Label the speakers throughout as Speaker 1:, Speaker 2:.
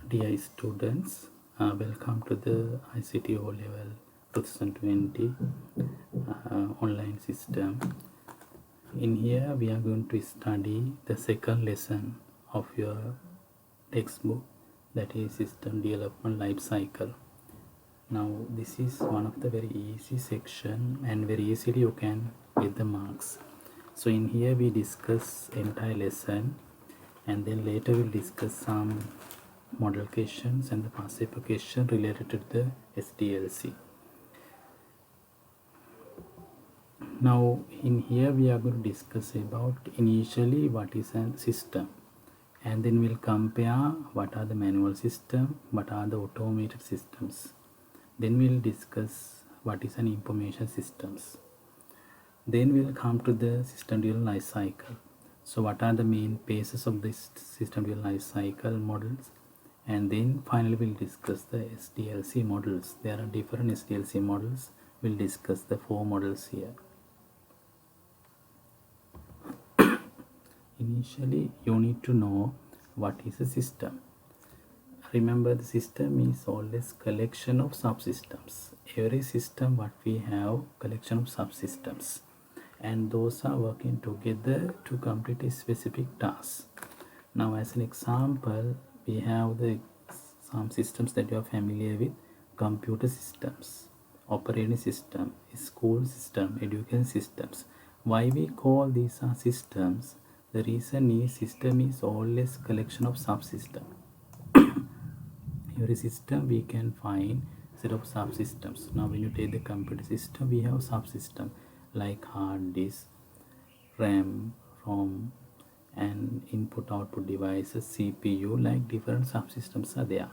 Speaker 1: Dear students, welcome to the ICT O Level 2020 online system. In here, we are going to study the second lesson of your textbook, that is System Development Life Cycle. Now, this is one of the very easy section and very easily you can get the marks. So in here we discuss entire lesson, and then later we'll discuss some model questions and the past paper question related to the SDLC. Now in here we are going to discuss about initially what is a system, and then we'll compare what are the manual system, what are the automated systems. Then we'll discuss what is an information systems. Then we'll come to the system development life cycle. So what are the main phases of this system development life cycle models? And then finally we'll discuss the SDLC models. There are different SDLC models. We'll discuss the 4 models here. Initially you need to know what is a system. Remember, the system is always collection of subsystems. Every system what we have collection of subsystems, and those are working together to complete a specific task. Now as an example, we have some systems that you are familiar with: computer systems, operating system, school system, education systems. Why we call these are systems? The reason is system is always collection of subsystems. Every system we can find set of subsystems. Now when you take the computer system, we have subsystem like hard disk, RAM, ROM, and input output devices, CPU, like different subsystems are there.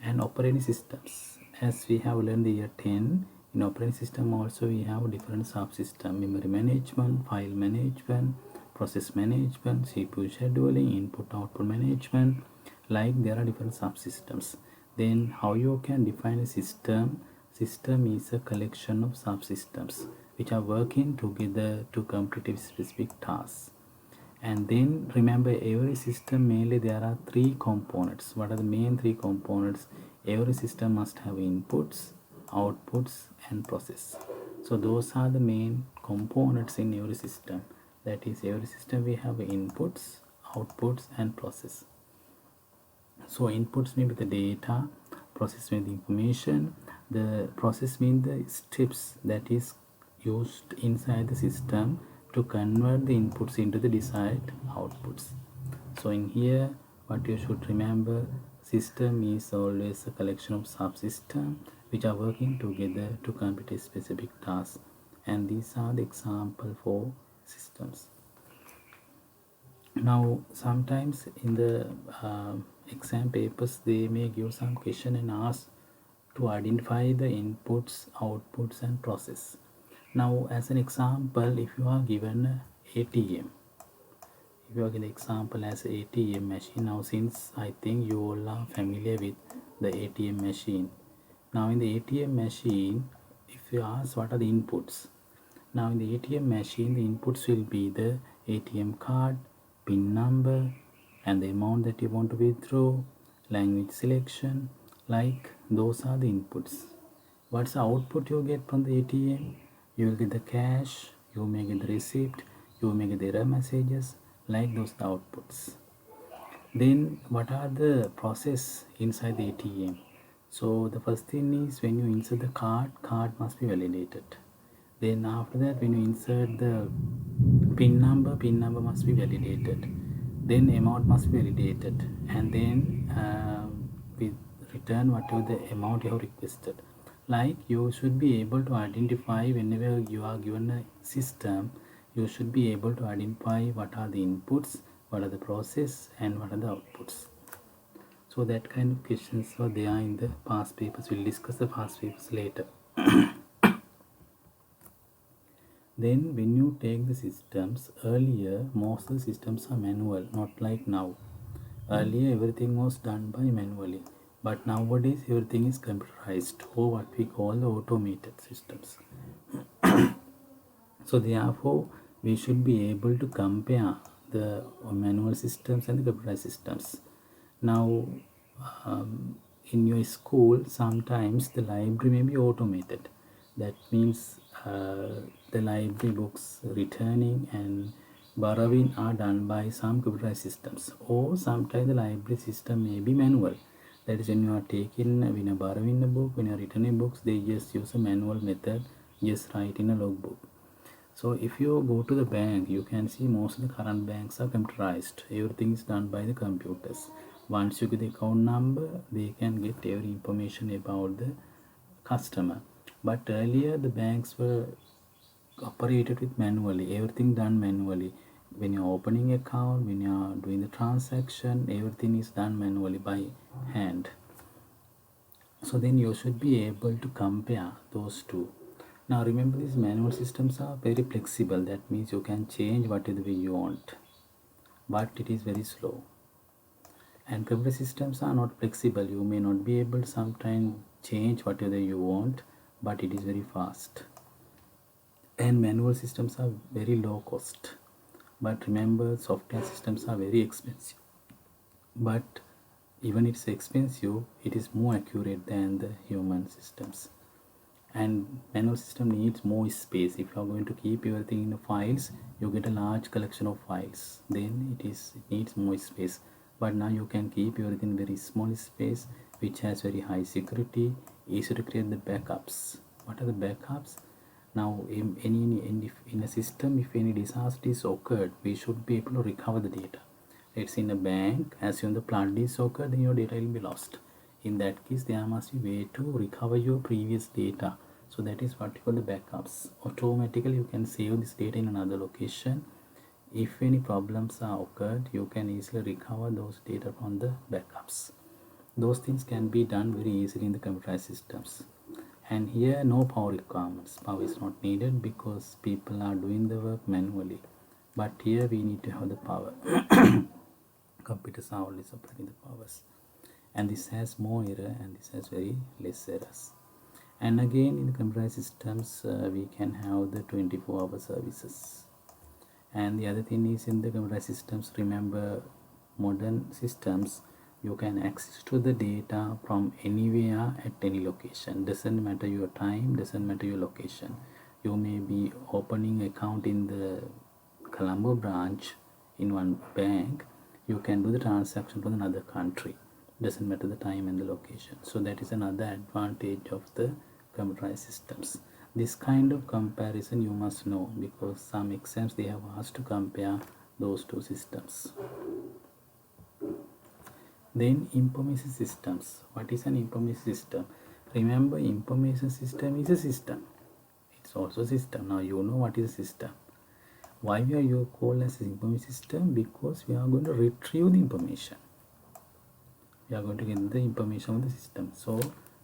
Speaker 1: And operating systems, as we have learned the year 10, in operating system also we have different subsystems: memory management, file management, process management, CPU scheduling, input output management, like there are different subsystems. Then how you can define a system? System is a collection of subsystems which are working together to complete a specific task. And then remember, every system mainly there are 3 components. What are the main 3 components? Every system must have inputs, outputs, and process. So those are the main components in every system. That is, every system we have inputs, outputs, and process. So inputs mean the data, process means the information, the process means the steps that is used inside the system to convert the inputs into the desired outputs. So in here what you should remember, system is always a collection of subsystems which are working together to complete a specific task, and these are the example for systems. Now sometimes in the exam papers they may give some question and ask to identify the inputs, outputs, and process. Now as an example, if you are given ATM, if you are given example as ATM machine, now since I think you all are familiar with the ATM machine, now in the ATM machine, if you ask what are the inputs, now in the ATM machine the inputs will be the ATM card, PIN number, and the amount that you want to withdraw, language selection, like those are the inputs. What's the output you get from the ATM? You will get the cash, you may get the receipt, you may get the error messages, like those are the outputs. Then what are the process inside the ATM? So the first thing is, when you insert the card must be validated. Then after that, when you insert the PIN number must be validated. Then amount must be validated, and then we return whatever the amount you have requested. Like, you should be able to identify, whenever you are given a system, you should be able to identify what are the inputs, what are the process, and what are the outputs. So that kind of questions are there in the past papers. We'll discuss the past papers later. Then when you take the systems, earlier most of the systems are manual, not like now. Earlier everything was done by manually, but nowadays everything is computerized, or what we call the automated systems. So therefore we should be able to compare the manual systems and the computerized systems. Now in your school sometimes the library may be automated. That means the library books returning and borrowing are done by some computerized systems, or sometimes the library system may be manual. That is, when you are taking, when you are borrowing a book, when you are returning books, they just use a manual method, just write in a logbook. So if you go to the bank, you can see most of the current banks are computerized. Everything is done by the computers. Once you get the account number, they can get every information about the customer. But earlier the banks were operated with manually, everything done manually. When you're opening account, when you're doing the transaction, everything is done manually by hand. So then you should be able to compare those two. Now remember, these manual systems are very flexible. That means you can change whatever way you want, but it is very slow. And computer systems are not flexible. You may not be able to sometimes change whatever you want, but it is very fast. And manual systems are very low cost. But remember, software systems are very expensive. But even it's expensive, it is more accurate than the human systems. And manual system needs more space. If you are going to keep everything in the files, you get a large collection of files, then it needs more space. But now you can keep everything in very small space, which has very high security, easy to create the backups. What are the backups? Now in a system, if any disaster is occurred, we should be able to recover the data. It's in a bank, assume the flood is occurred, then your data will be lost. In that case, there must be way to recover your previous data. So that is what you call the backups. Automatically you can save this data in another location. If any problems are occurred, you can easily recover those data from the backups. Those things can be done very easily in the computerized systems. And here no power requirements. Power is not needed because people are doing the work manually. But here we need to have the power. Computers are always operating the powers. And this has more error and this has very less errors. And again, in the computerized systems, we can have the 24-hour services. And the other thing is, in the computerized systems, remember, modern systems, you can access to the data from anywhere at any location. Doesn't matter your time, doesn't matter your location. You may be opening account in the Colombo branch in one bank. You can do the transaction from another country. Doesn't matter the time and the location. So that is another advantage of the computerized systems. This kind of comparison you must know, because some exams they have asked to compare those two systems. Then information systems. What is an information system? Remember, information system is a system. It's also a system. Now you know what is a system. Why we are called as an information system? Because we are going to retrieve the information. We are going to get the information of the system. So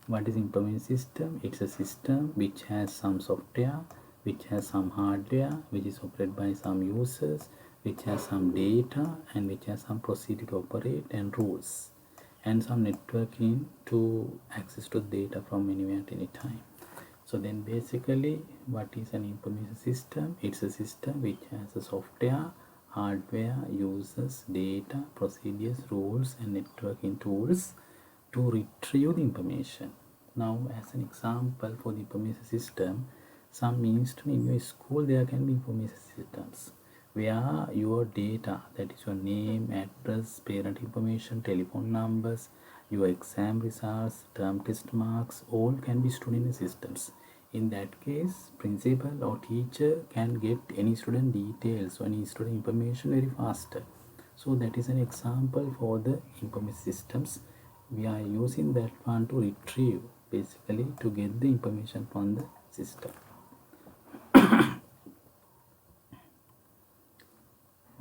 Speaker 1: what is information system? It's a system which has some software, which has some hardware, which is operated by some users, which has some data, and which has some procedure to operate and rules, and some networking to access to the data from anywhere at any time. So then basically, what is an information system? It's a system which has a software, hardware, users, data, procedures, rules, and networking tools to retrieve the information. Now, as an example for the information system, some means to in your school there can be information systems where your data, that is your name, address, parent information, telephone numbers, your exam results, term test marks, all can be stored in the systems. In that case, principal or teacher can get any student details or any student information very faster. So that is an example for the information systems. We are using that one to retrieve, basically to get the information from the system.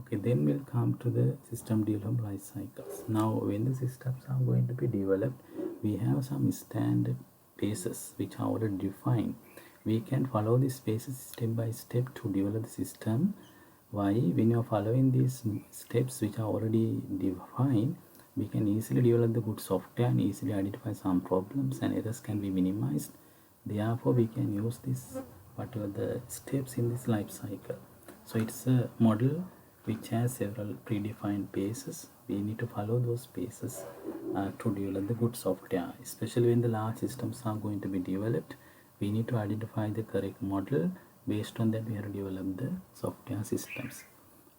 Speaker 1: Okay, then we'll come to the system development life cycles. Now, when the systems are going to be developed, we have some standard phases which are already defined. We can follow these phases step by step to develop the system. Why? When you are following these steps which are already defined, we can easily develop the good software and easily identify some problems, and errors can be minimized. Therefore, we can use this whatever the steps in this life cycle. So it's a model which has several predefined paces. We need to follow those paces to develop the good software. Especially when the large systems are going to be developed, we need to identify the correct model. Based on that, we have to develop the software systems.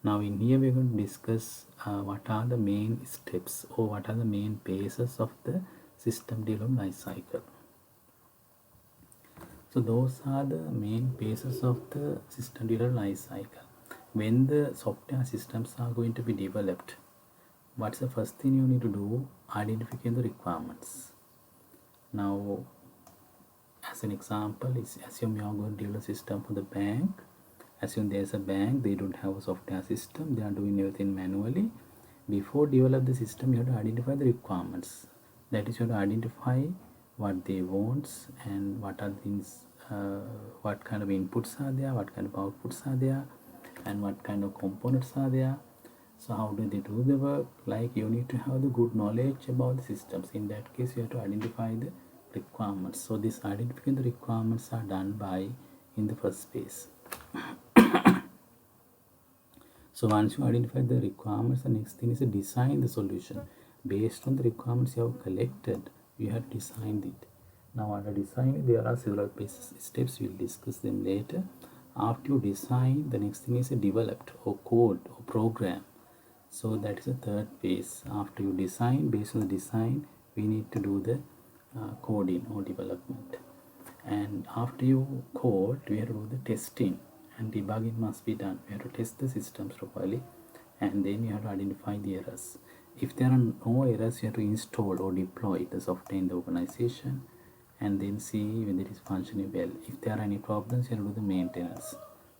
Speaker 1: Now in here we are going to discuss what are the main steps or what are the main phases of the system development life cycle. So those are the main phases of the system development life cycle. When the software systems are going to be developed, what's the first thing you need to do? Identifying the requirements. Now as an example, assume you are going to develop a system for the bank. Assume there's a bank, they don't have a software system, they are doing everything manually. Before develop the system, you have to identify the requirements. That is, you have to identify what they want and what are things, what kind of inputs are there, what kind of outputs are there, and what kind of components are there. So how do they do the work? Like, you need to have the good knowledge about the systems. In that case, you have to identify the requirements. So this identifying the requirements are done by in the first phase. So once you identify the requirements, the next thing is to design the solution. Based on the requirements you have collected, you have designed it. Now under design, there are several steps. We will discuss them later. After you design, the next thing is developed or code or program. So that is the third phase. After you design, based on the design, we need to do the coding or development. And after you code, we have to do the testing. And debugging must be done. We have to test the systems properly, and then you have to identify the errors. If there are no errors, you have to install or deploy the software in the organization and then see whether it is functioning well. If there are any problems, you have to do the maintenance.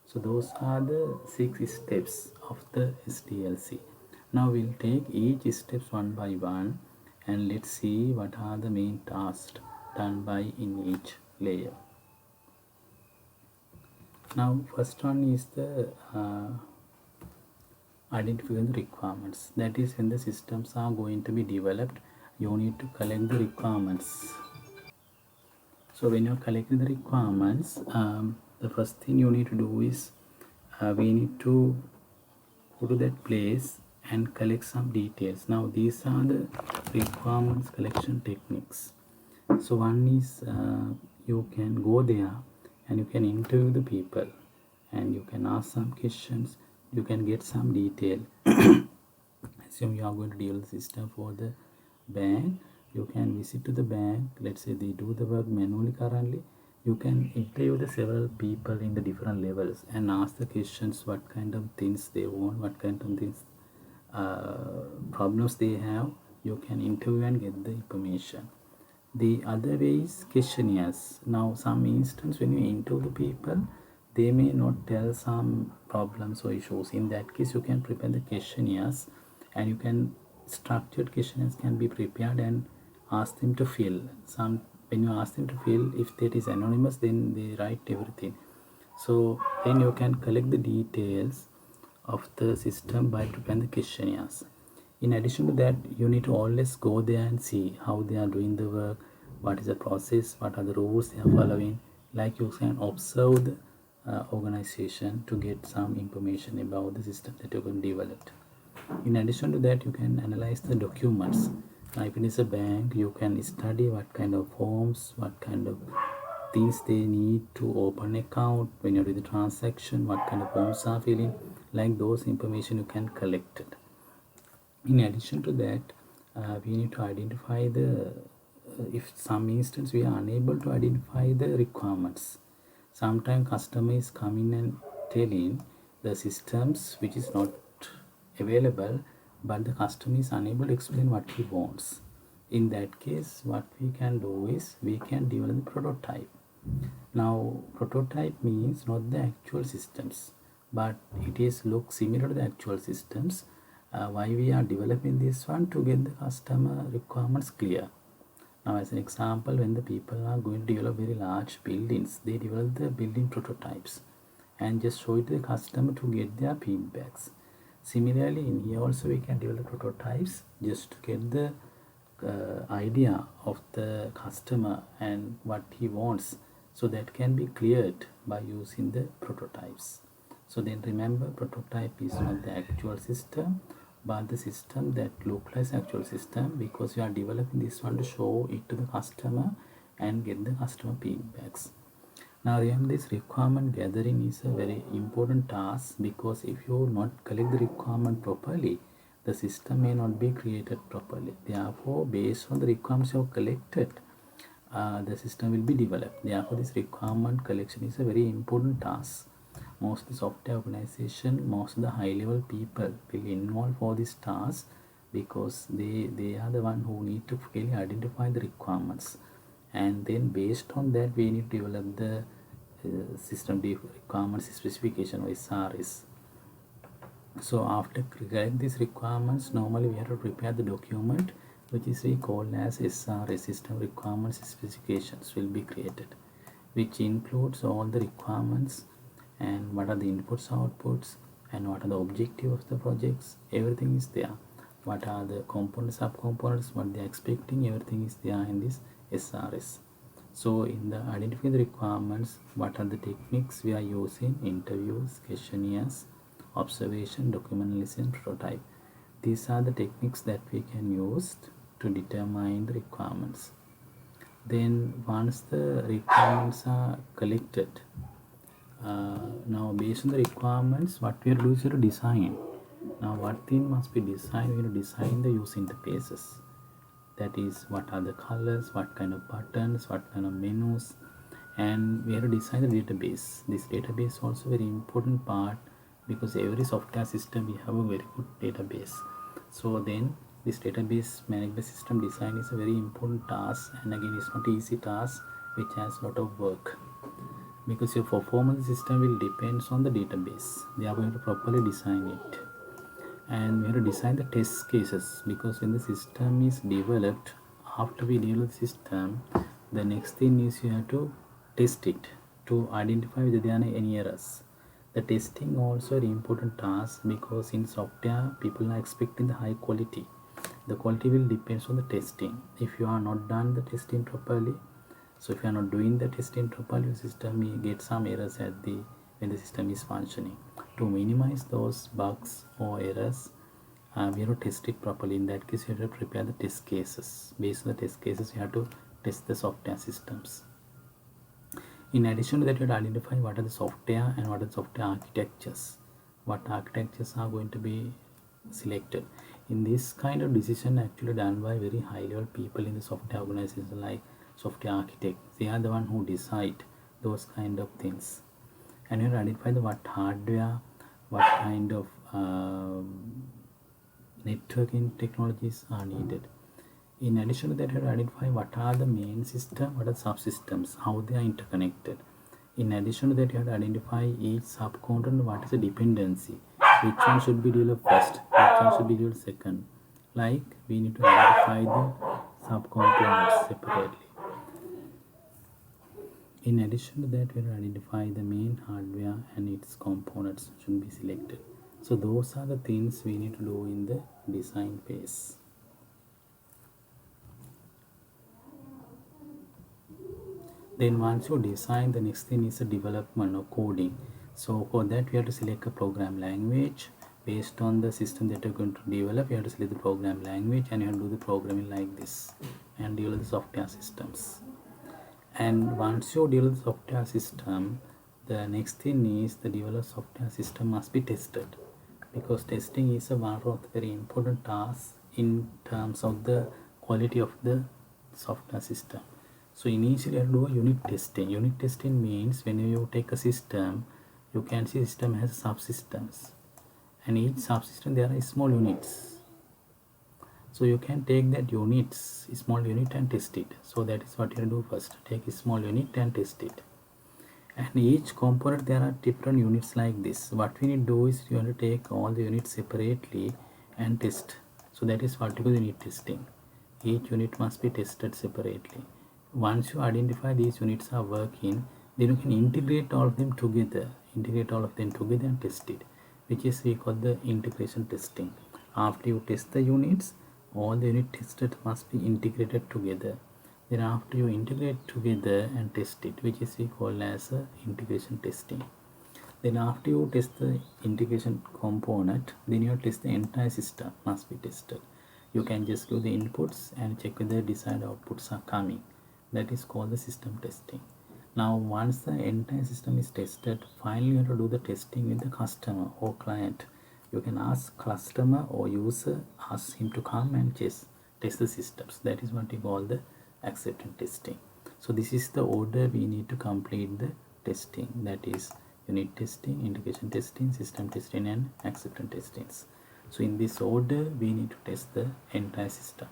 Speaker 1: So those are the 6 steps of the SDLC. Now we'll take each steps one by one and let's see what are the main tasks done by in each layer. Now first one is the identifying the requirements. That is, when the systems are going to be developed, you need to collect the requirements. So when you're collecting the requirements, the first thing you need to do is we need to go to that place and collect some details. Now these are the requirements collection techniques. So one is you can go there and you can interview the people and you can ask some questions, you can get some detail. Assume you are going to develop the system for the bank, you can visit to the bank. Let's say they do the work manually currently. You can interview the several people in the different levels and ask the questions, what kind of things they want, what kind of things problems they have. You can interview and get the information. The other way is questionnaires. Now some instance when you interview the people, they may not tell some problems or issues. In that case, you can prepare the questionnaires and you can structured questionnaires can be prepared and ask them to fill. Some when you ask them to fill, if that is anonymous, then they write everything. So then you can collect the details of the system by preparing the questionnaires. In addition to that, you need to always go there and see how they are doing the work, what is the process, what are the rules they are following. Like, you can observe the organization to get some information about the system that you're going to develop. In addition to that, you can analyze the documents. Now if it is a bank, you can study what kind of forms, what kind of things they need to open account, when you do the transaction, what kind of forms are filling. Like, those information you can collect it. In addition to that, we need to identify the if some instance we are unable to identify the requirements. Sometimes customer is coming and telling the systems which is not available, but the customer is unable to explain what he wants. In that case, what we can do is we can develop the prototype. Now prototype means not the actual systems, but it is look similar to the actual systems. Why we are developing this one? To get the customer requirements clear. Now as an example, when the people are going to develop very large buildings, they develop the building prototypes and just show it to the customer to get their feedbacks. Similarly, in here also we can develop prototypes just to get the idea of the customer and what he wants, so that can be cleared by using the prototypes. So then remember, prototype is not the actual system, but the system that looks like actual system, because you are developing this one to show it to the customer and get the customer feedbacks. Now remember, this requirement gathering is a very important task, because if you not collect the requirement properly, the system may not be created properly. Therefore, based on the requirements you have collected, the system will be developed. Therefore, this requirement collection is a very important task. Most of the software organization, most of the high level people will involve for this task, because they are the one who need to really identify the requirements, and then based on that we need to develop the system requirements specification or SRS. So after creating these requirements, normally we have to prepare the document which is we call as SRS, system requirements specifications will be created, which includes all the requirements and what are the inputs, outputs, and what are the objectives of the projects. Everything is there. What are the components, subcomponents, what they are expecting, everything is there in this SRS. So in the identifying the requirements, what are the techniques we are using? Interviews, questionnaires, observation, document analysis, prototype. These are the techniques that we can use to determine the requirements. Then once the requirements are collected, now based on the requirements, what we are doing is to design. Now what thing must be designed? We will design the user interfaces. That is, what are the colors, what kind of buttons, what kind of menus, and we have to design the database. This database is also very important part, because every software system we have a very good database. So then this database management system design is a very important task, and again it's not an easy task which has a lot of work, because your performance system will depends on the database. They are going to properly design it. And we have to design the test cases, because when the system is developed, after we develop the system, the next thing is you have to test it to identify whether there are any errors. The testing also an important task, because in software people are expecting the high quality. The quality will depends on the testing. If you are not done the testing properly, so if you are not doing the testing properly, the system may get some errors at the when the system is functioning. To minimize those bugs or errors, we have to test it properly. In that case, you have to prepare the test cases. Based on the test cases, you have to test the software systems. In addition to that, you have to identify what are the software and what are the software architectures. What architectures are going to be selected. In this kind of decision actually done by very high level people in the software organization, like software architect. They are the one who decide those kind of things. And you have to identify the what hardware, what kind of networking technologies are needed. In addition to that, you have to identify what are the main system, what are subsystems, how they are interconnected. In addition to that, you have to identify each subcomponent, what is the dependency, which one should be developed first, which one should be developed second. Like we need to identify the subcomponents separately. In addition to that, we will identify the main hardware and its components should be selected. So those are the things we need to do in the design phase. Then once you design, the next thing is the development or coding. So for that we have to select a program language. Based on the system that you're going to develop, you have to select the program language, and you have to do the programming like this and develop the software systems. And once you develop the software system, the next thing is the developed software system must be tested, because testing is one of the very important tasks in terms of the quality of the software system. So initially you have to do a unit testing. Unit testing means when you take a system, you can see system has subsystems, and each subsystem there are small units. So you can take that units, small unit, and test it. So that is what you do first. Take a small unit and test it. And each component there are different units like this. What we need to do is you have to take all the units separately and test. So that is what you call unit testing. Each unit must be tested separately. Once you identify these units are working, then you can integrate all of them together. Integrate all of them together and test it, which is we call the integration testing. After you test the units, all the unit tested must be integrated together. Then after you integrate together and test it, which is we call as integration testing. Then after you test the integration component, then you test the entire system must be tested. You can just do the inputs and check whether the desired outputs are coming. That is called the system testing. Now once the entire system is tested, finally you have to do the testing with the customer or client. You can ask customer or user, ask him to come and test the systems. That is what we call the acceptance testing. So this is the order we need to complete the testing, that is unit testing, integration testing, system testing and acceptance testings. So in this order we need to test the entire system.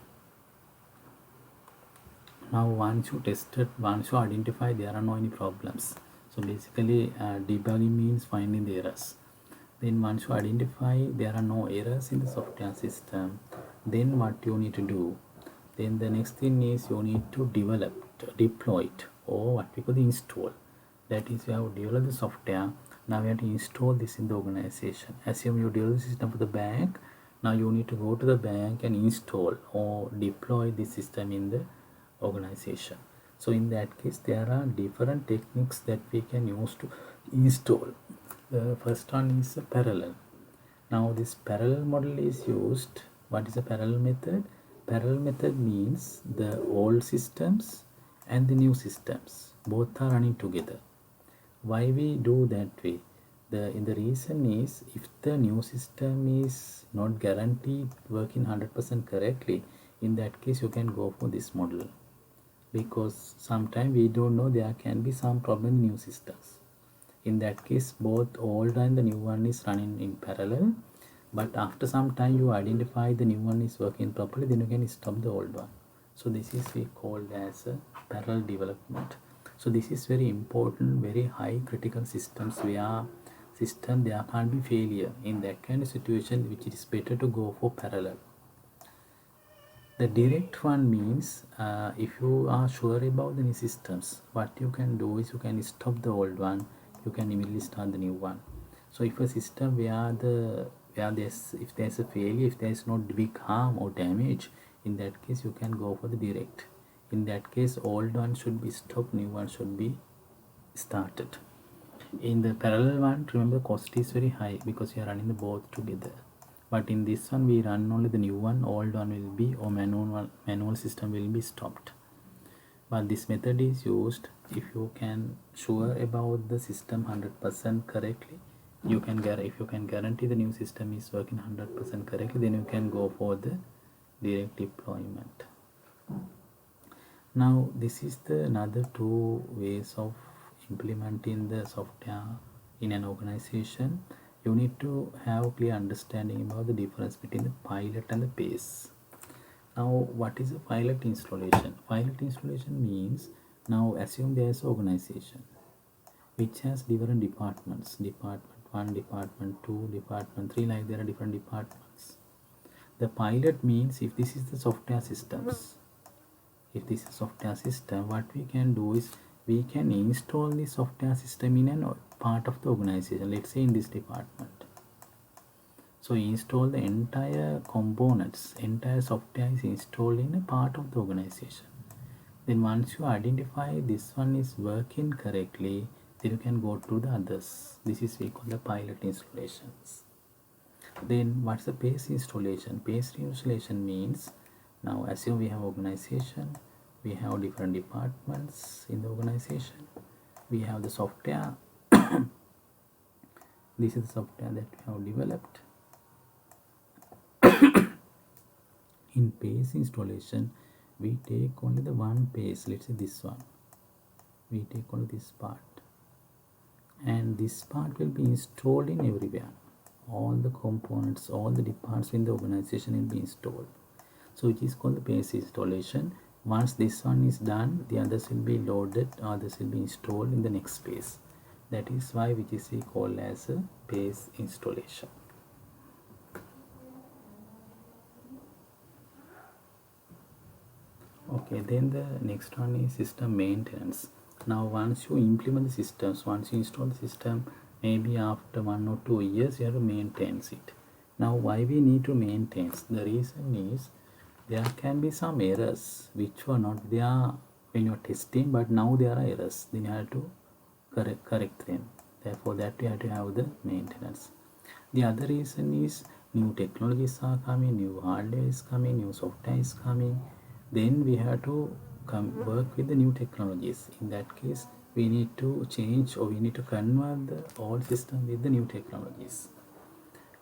Speaker 1: Now once you identify there are no any problems, so basically debugging means finding the errors. Then once you identify there are no errors in the software system, then what you need to do, then the next thing is you need to deploy it, or what we call the install. That is, you have developed the software, now you have to install this in the organization. Assume you develop the system for the bank, now you need to go to the bank and install or deploy the system in the organization. So in that case there are different techniques that we can use to install. The first one is a parallel. Now this parallel model is used. What is a parallel method? Parallel method means the old systems and the new systems both are running together. Why we do that way? The reason is, if the new system is not guaranteed working 100% correctly, in that case you can go for this model, because sometimes we don't know, there can be some problem in new systems. In that case both old and the new one is running in parallel, but after some time you identify the new one is working properly, then you can stop the old one. So this is we called as a parallel development. So this is very important, very high critical systems where there can't be failure. In that kind of situation, which it is better to go for parallel. The direct one means if you are sure about the new systems, what you can do is you can stop the old one, you can immediately start the new one. So if a system if there's a failure, if there is no big harm or damage, in that case you can go for the direct. In that case old one should be stopped, new one should be started. In the parallel one, remember cost is very high because you are running the both together. But in this one we run only the new one, old one will be, or manual system will be stopped. But this method is used if you can sure about the system 100% correctly. If you can guarantee the new system is working 100% correctly, then you can go for the direct deployment. Now this is the another two ways of implementing the software in an organization. You need to have clear understanding about the difference between the pilot and the base. Now what is a pilot installation? Pilot installation means, now assume there is an organization which has different departments, department 1, department 2, department 3, like there are different departments. The pilot means if this is the software systems, what we can do is we can install the software system in a part of the organization, let's say in this department. So install the entire components, entire software is installed in a part of the organization. Then once you identify this one is working correctly, then you can go to the others. This is we call the pilot installations. Then what's the base installation? Base installation means, now assume we have organization, we have different departments in the organization, we have the software. This is the software that we have developed. In base installation we take only the one base, let's say this one, we take only this part, and this part will be installed in everywhere. All the components, all the departments in the organization will be installed. So it is called the base installation. Once this one is done, the others will be loaded, others will be installed in the next phase. That is why which is we call as a base installation. Okay, then the next one is system maintenance. Now once you implement the systems, once you install the system, maybe after 1 or 2 years you have to maintain it. Now why we need to maintain? The reason is there can be some errors which were not there when you are testing, but now there are errors, then you have to correct them. Therefore that we have to have the maintenance. The other reason is new technologies are coming, new hardware is coming, new software is coming. Then we have to work with the new technologies. In that case, we need to change, or we need to convert the old system with the new technologies.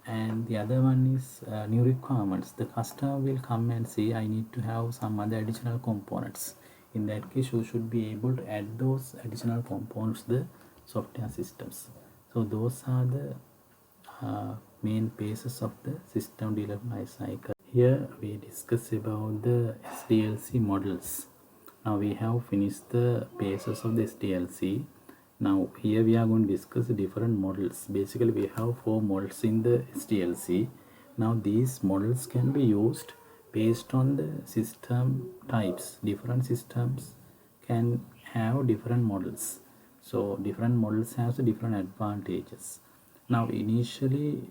Speaker 1: And the other one is new requirements. The customer will come and say, I need to have some other additional components. In that case, you should be able to add those additional components to the software systems. So those are the main phases of the system development life cycle. Here we discuss about the SDLC models. Now we have finished the phases of the SDLC. Now here we are going to discuss different models. Basically we have 4 models in the SDLC. Now these models can be used based on the system types. Different systems can have different models. So different models have different advantages. Now initially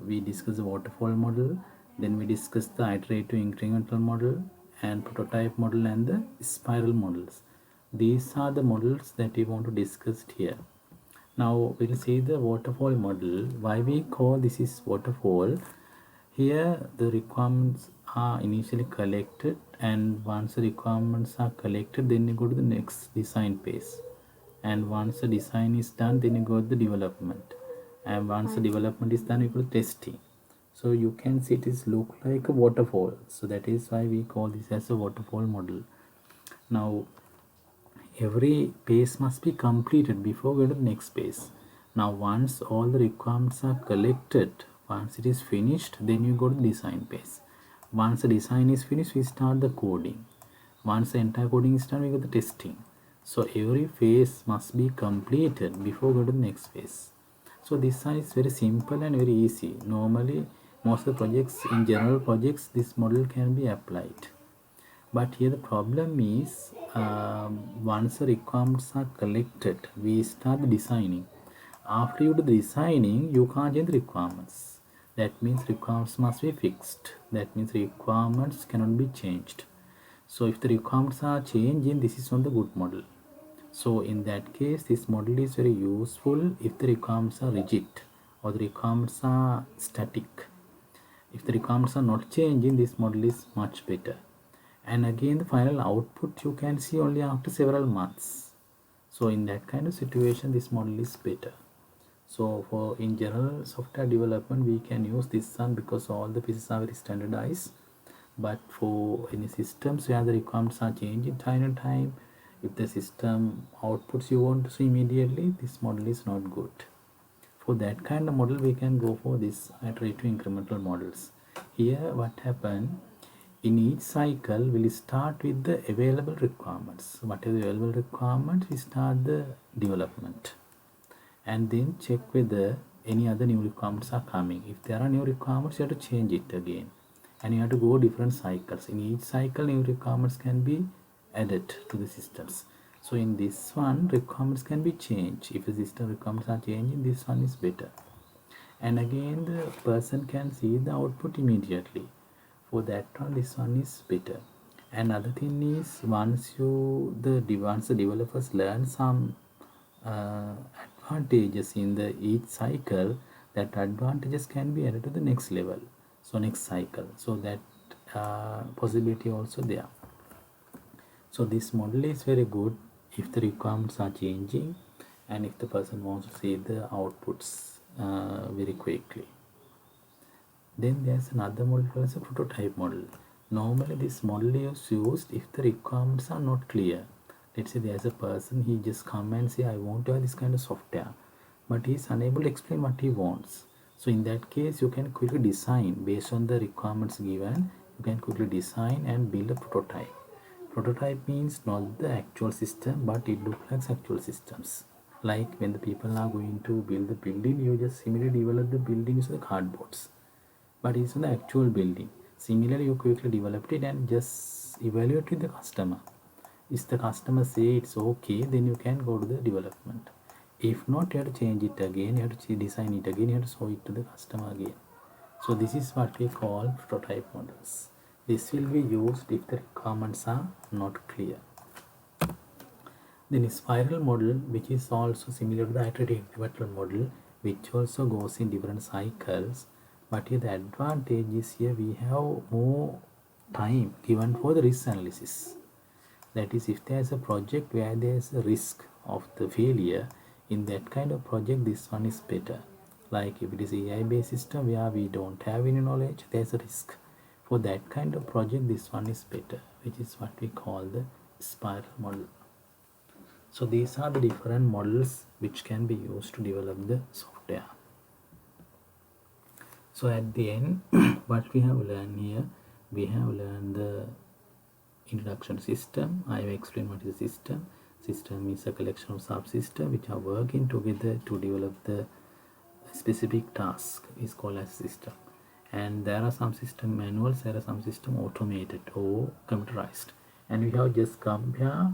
Speaker 1: we discussed the waterfall model, then we discussed the iterative incremental model and prototype model and the spiral models. These are the models that we want to discuss here. Now we'll see the waterfall model. Why we call this is waterfall? Here the requirements are initially collected, and once the requirements are collected, then you go to the next design phase. And once the design is done, then you go to the development. And once the development is done, you go to testing. So you can see it is look like a waterfall. So that is why we call this as a waterfall model. Now every phase must be completed before we go to the next phase. Now once all the requirements are collected, once it is finished, then you go to the design phase. Once the design is finished, we start the coding. Once the entire coding is done, we go to the testing. So every phase must be completed before we go to the next phase. So this is very simple and very easy. Normally most of the projects, in general projects, this model can be applied. But here the problem is once the requirements are collected, we start designing. After you do the designing, you can't change the requirements. That means requirements must be fixed. That means requirements cannot be changed. So if the requirements are changing, this is not the good model. So in that case, this model is very useful if the requirements are rigid or the requirements are static. If the requirements are not changing, this model is much better. And again, the final output you can see only after several months. So in that kind of situation, this model is better. So for in general software development, we can use this one because all the pieces are very standardized. But for any systems where the requirements are changing time to time, if the system outputs you want to see immediately, this model is not good. For that kind of model, we can go for this iterative incremental models. Here what happened, in each cycle we'll start with the available requirements. What are the available requirements? We start the development and then check whether any other new requirements are coming. If there are new requirements, you have to change it again, and you have to go different cycles. In each cycle, new requirements can be added to the systems. So in this one, requirements can be changed. If the system requirements are changing, this one is better. And again, the person can see the output immediately. For that one, this one is better. Another thing is, once the developers learn some advantages in the each cycle, that advantages can be added to the next level, so next cycle. So that possibility also there. So this model is very good if the requirements are changing and if the person wants to see the outputs very quickly. Then there's another model called as a prototype model. Normally this model is used if the requirements are not clear. Let's say there's a person, he just come and say, I want to have this kind of software, but he's unable to explain what he wants. So in that case, you can quickly design based on the requirements given. You can quickly design and build a prototype. Prototype means not the actual system, but it looks like actual systems. Like when the people are going to build the building, you just immediately develop the building using the cardboards, but it's the actual building. Similarly, you quickly developed it and just evaluate with the customer. If the customer say it's okay, then you can go to the development. If not, you have to change it again, you have to design it again, you have to show it to the customer again. So this is what we call prototype models. This will be used if the requirements are not clear. Then spiral model, which is also similar to the iterative incremental model, which also goes in different cycles. But here the advantage is here we have more time given for the risk analysis. That is, if there is a project where there is a risk of the failure, in that kind of project this one is better. Like if it is AI based system where we don't have any knowledge, there is a risk. For that kind of project this one is better, which is what we call the spiral model. So these are the different models which can be used to develop the software. So at the end, what we have learned here, we have learned the introduction system. I have explained what is a system. System is a collection of subsystems which are working together to develop the specific task is called as system. And there are some system manuals, there are some system automated or computerized. And we have just compare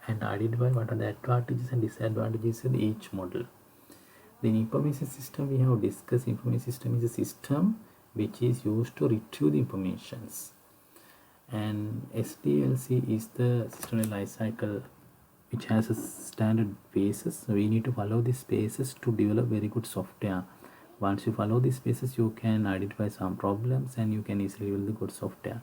Speaker 1: and identify what are the advantages and disadvantages in each model. The information system we have discussed. Information system is a system which is used to retrieve the informations, and SDLC is the system life cycle which has a standard basis. So we need to follow these bases to develop very good software. Once you follow these bases, you can identify some problems and you can easily build the good software.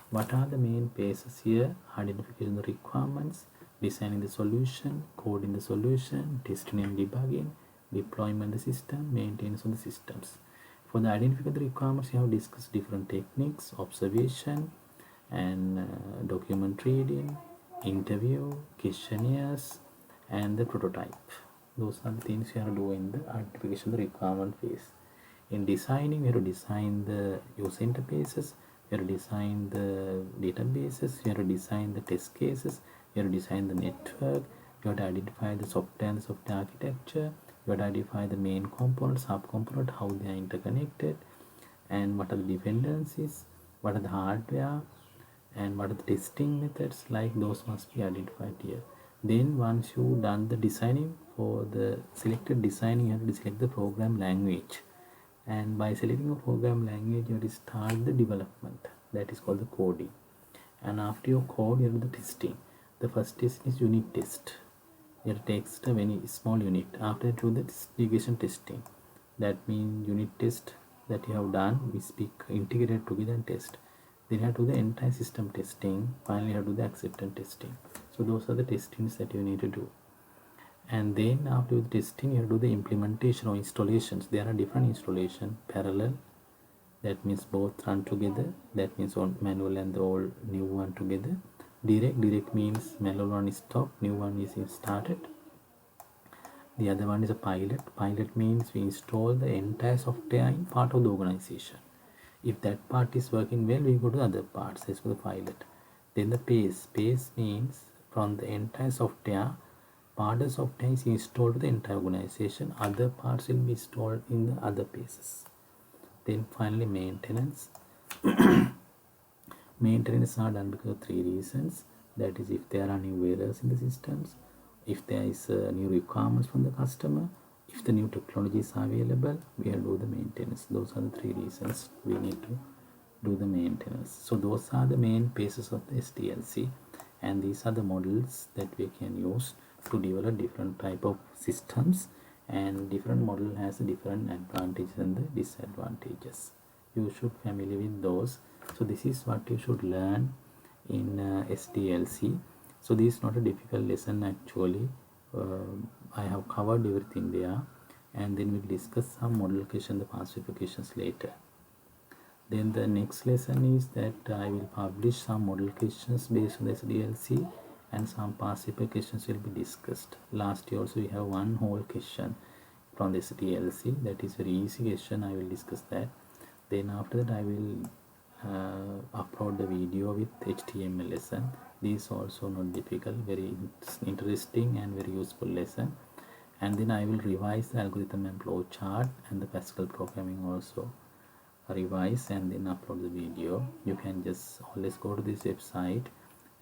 Speaker 1: What are the main bases here? Identification of the requirements, designing the solution, coding the solution, testing and debugging, deployment of the system, maintenance of the systems. For the identification of the requirements, we have discussed different techniques: observation and document reading, interview, questionnaires, and the prototype. Those are the things we are doing in the identification of the requirement phase. In designing, we have to design the user interfaces, we have to design the databases, we have to design the test cases, we have to design the network, we have to identify the software and the software architecture, we have to identify the main component, sub-component, how they are interconnected, and what are the dependencies, what are the hardware, and what are the testing methods. Like those must be identified here. Then once you done the designing, for the selected designing you have to select the program language, and by selecting a program language you have to start the development, that is called the coding. And after your code you have the testing. The first test is unit test. You have to test a very small unit. After do the integration testing, that means unit test that you have done, we speak integrated together and test. Then you have to do the entire system testing. Finally you have to do the acceptance testing. So those are the testings that you need to do. And then after the testing you have to do the implementation or installations. There are different installation: parallel, that means both run together, that means on manual and the old new one together. Direct means manual one is stopped, new one is started. The other one is a pilot means we install the entire software in part of the organization. If that part is working well, we go to the other parts. That's for the pilot. Then the pace means from the entire software, part of software is installed to the entire organization, other parts will be installed in the other paces. Then finally maintenance. Maintenance are done because of three reasons. That is, if there are new errors in the systems, if there is new requirements from the customer, if the new technologies are available, we have to do the maintenance. Those are the three reasons we need to do the maintenance. So those are the main phases of the SDLC, and these are the models that we can use to develop different type of systems, and different model has different advantages and the disadvantages. You should familiar with those. So this is what you should learn in SDLC. So this is not a difficult lesson actually. I have covered everything there, and then we'll discuss some modification, the classifications later. Then the next lesson is that I will publish some modifications based on the SDLC, and some classifications will be discussed. Last year also we have one whole question from the SDLC, that is very easy question. I will discuss that. Then after that I will upload the video with HTML lesson. This also not difficult, very interesting and very useful lesson. And then I will revise the algorithm and flow chart and the Pascal programming also revise, and then upload the video. You can just always go to this website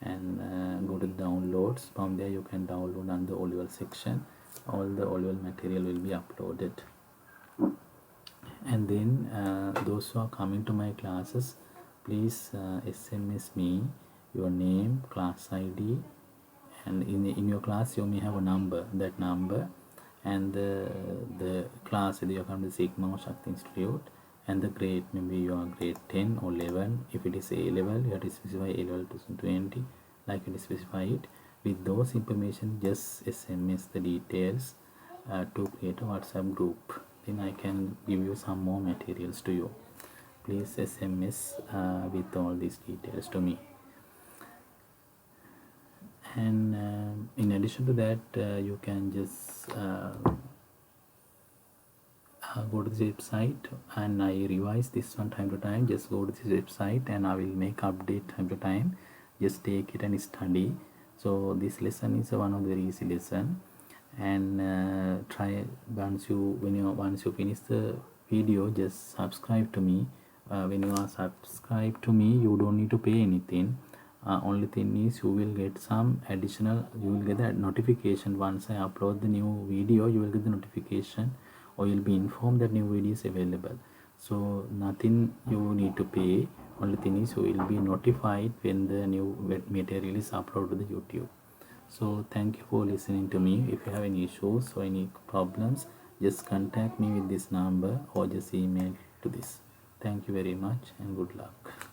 Speaker 1: and go to the downloads. From there you can download on the O-level section. All the O-level material will be uploaded. And then those who are coming to my classes, please SMS me your name, class ID, and in your class you may have a number, that number, and the class that you come to Sigma or Shakti Institute, and the grade, maybe you are grade 10 or 11. If it is A level, you have to specify A level 2020, like you specify it. With those information, just SMS the details to create a WhatsApp group. Then I can give you some more materials to you. Please SMS with all these details to me. And in addition to that, you can just go to this website, and I revise this one time to time. Just go to this website and I will make update time to time. Just take it and study. So this lesson is one of the very easy lesson, and try once you finish the video, just subscribe to me. When you are subscribed to me, you don't need to pay anything. Only thing is you will get some additional, you will get that notification once I upload the new video. You will get the notification, or you'll be informed that new video is available. So nothing you need to pay. Only thing is you will be notified when the new material is uploaded to the YouTube. So thank you for listening to me. If you have any issues or any problems, just contact me with this number or just email to this. Thank you very much and good luck.